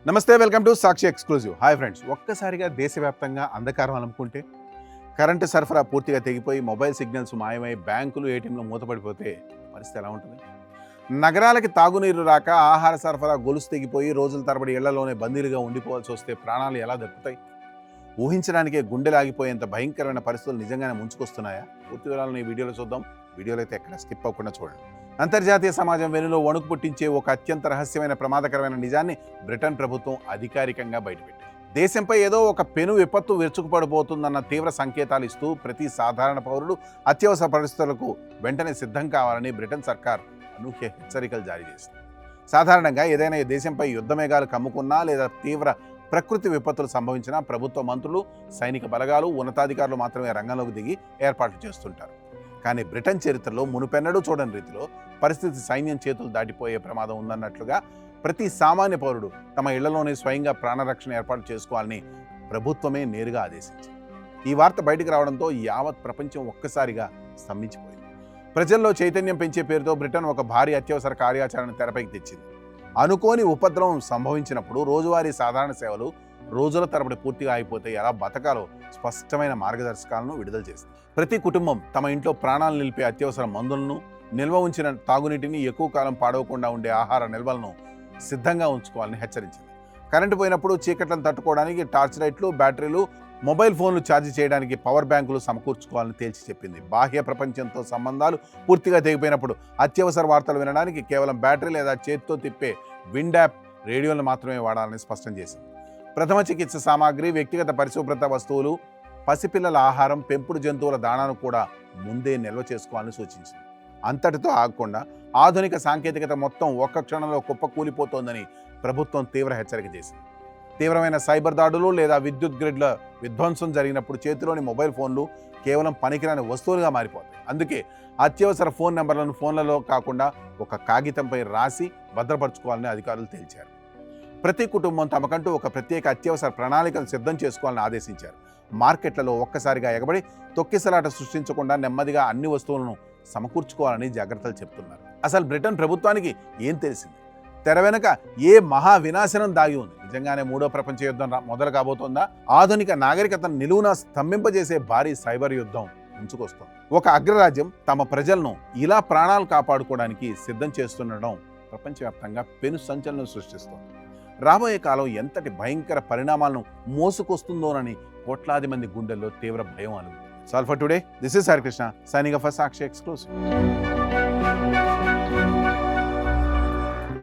నమస్తే, welcome to Sakshi exclusive. Hi friends, ఒక్కసారిగా దేశవ్యాప్తంగా అంధకారం అనుకుంటే కరెంటు సరఫరా పూర్తిగా తెగిపోయి మొబైల్ సిగ్నల్స్ మాయమై బ్యాంకులు ఏటీఎంలు మూతపడిపోతే పరిస్థితి ఎలా ఉంటుంది? నగరాలకి తాగునీరు రాక ఆహార సరఫరా గొలుసు తెగిపోయి రోజుల తరబడి ఇళ్లలోనే బందీలుగా ఉండిపోవాల్సి వస్తే ప్రాణాలు ఎలా దక్కుతాయి? ఊహించడానికే గుండెలాగిపోయేంత భయంకరమైన పరిస్థితులు నిజంగానే ముంచుకొస్తున్నాయా? పూర్తి వివరాలను ఈ వీడియోలో చూద్దాం. వీడియోలో అయితే ఎక్కడ స్కిప్ అవ్వకుండా చూడండి. అంతర్జాతీయ సమాజం వెనులో వణుకు పుట్టించే ఒక అత్యంత రహస్యమైన ప్రమాదకరమైన నిజాన్ని బ్రిటన్ ప్రభుత్వం అధికారికంగా బయటపెట్టింది. దేశంపై ఏదో ఒక పెను విపత్తు విరుచుకుపడిపోతుందన్న తీవ్ర సంకేతాలు ఇస్తూ ప్రతి సాధారణ పౌరుడు అత్యవసర పరిస్థితులకు వెంటనే సిద్ధం కావాలని బ్రిటన్ సర్కార్ అనూహ్య హెచ్చరికలు జారీ చేసింది. సాధారణంగా ఏదైనా దేశంపై యుద్ధ మేఘాలు కమ్ముకున్నా లేదా తీవ్ర ప్రకృతి విపత్తులు సంభవించినా ప్రభుత్వ మంత్రులు, సైనిక బలగాలు, ఉన్నతాధికారులు మాత్రమే రంగంలోకి దిగి ఏర్పాట్లు చేస్తుంటారు. కానీ బ్రిటన్ చరిత్రలో మునుపెన్నడూ చూడని రీతిలో పరిస్థితి సైన్యం చేతులు దాటిపోయే ప్రమాదం ఉందన్నట్లుగా ప్రతి సామాన్య పౌరుడు తమ ఇళ్లలోనే స్వయంగా ప్రాణరక్షణ ఏర్పాటు చేసుకోవాలని ప్రభుత్వమే నేరుగా ఆదేశించింది. ఈ వార్త బయటకు రావడంతో యావత్ ప్రపంచం ఒక్కసారిగా స్తంభించిపోయింది. ప్రజల్లో చైతన్యం పెంచే పేరుతో బ్రిటన్ ఒక భారీ అత్యవసర కార్యాచరణ తెరపైకి తెచ్చింది. అనుకోని ఉపద్రవం సంభవించినప్పుడు రోజువారీ సాధారణ సేవలు రోజుల తరబడి పూర్తిగా అయిపోతే ఎలా బతకాలో స్పష్టమైన మార్గదర్శకాలను విడుదల చేస్తుంది. ప్రతి కుటుంబం తమ ఇంట్లో ప్రాణాలు నిలిపే అత్యవసర మందులను, నిల్వ ఉంచిన తాగునీటిని, ఎక్కువ కాలం పాడవకుండా ఉండే ఆహార నిల్వలను సిద్ధంగా ఉంచుకోవాలని హెచ్చరించింది. కరెంటు పోయినప్పుడు చీకట్లను తట్టుకోవడానికి టార్చ్ లైట్లు, బ్యాటరీలు, మొబైల్ ఫోన్లు ఛార్జ్ చేయడానికి పవర్ బ్యాంకులు సమకూర్చుకోవాలని తేల్చి చెప్పింది. బాహ్య ప్రపంచంతో సంబంధాలు పూర్తిగా తెగిపోయినప్పుడు అత్యవసర వార్తలు వినడానికి కేవలం బ్యాటరీ లేదా చేతితో తిప్పే విండ్ యాప్ రేడియోలను మాత్రమే వాడాలని స్పష్టం చేసింది. ప్రథమ చికిత్స సామాగ్రి, వ్యక్తిగత పరిశుభ్రత వస్తువులు, పసిపిల్లల ఆహారం, పెంపుడు జంతువుల దాణాను కూడా ముందే నిల్వ చేసుకోవాలని సూచించింది. అంతటితో ఆగకుండా ఆధునిక సాంకేతికత మొత్తం ఒక్క క్షణంలో కుప్పకూలిపోతోందని ప్రభుత్వం తీవ్ర హెచ్చరిక చేసింది. తీవ్రమైన సైబర్ దాడులు లేదా విద్యుత్ గ్రిడ్ల విధ్వంసం జరిగినప్పుడు చేతిలోని మొబైల్ ఫోన్లు కేవలం పనికిరాని వస్తువులుగా మారిపోతాయి. అందుకే అత్యవసర ఫోన్ నెంబర్లను ఫోన్లలో కాకుండా ఒక కాగితంపై రాసి భద్రపరచుకోవాలని అధికారులు తేల్చారు. ప్రతి కుటుంబం తమకంటూ ఒక ప్రత్యేక అత్యవసర ప్రణాళికను సిద్ధం చేసుకోవాలని ఆదేశించారు. మార్కెట్లలో ఒక్కసారిగా ఎగబడి తొక్కిసలాట సృష్టించకుండా నెమ్మదిగా అన్ని వస్తువులను సమకూర్చుకోవాలని జాగ్రత్తలు చెప్తున్నారు. అసలు బ్రిటన్ ప్రభుత్వానికి ఏం తెలిసింది? తెర వెనుక ఏ మహా వినాశనం దాగి ఉంది? నిజంగానే మూడో ప్రపంచ యుద్ధం మొదలు కాబోతోందా? ఆధునిక నాగరికతను నిలువున స్తంభింపజేసే భారీ సైబర్ యుద్ధం ముంచుకొస్తోంది. ఒక అగ్రరాజ్యం తమ ప్రజలను ఇలా ప్రాణాలు కాపాడుకోవడానికి సిద్ధం చేస్తుండడం ప్రపంచవ్యాప్తంగా పెను సంచలనం సృష్టిస్తోంది. రాబోయే కాలం ఎంతటి భయంకర పరిణామాలను మోసుకొస్తుందోనని కోట్లాది మంది గుండెల్లో తీవ్ర భయం అలుగుతుంది. So for today, this is Harikrishna signing off for Sakshi exclusive.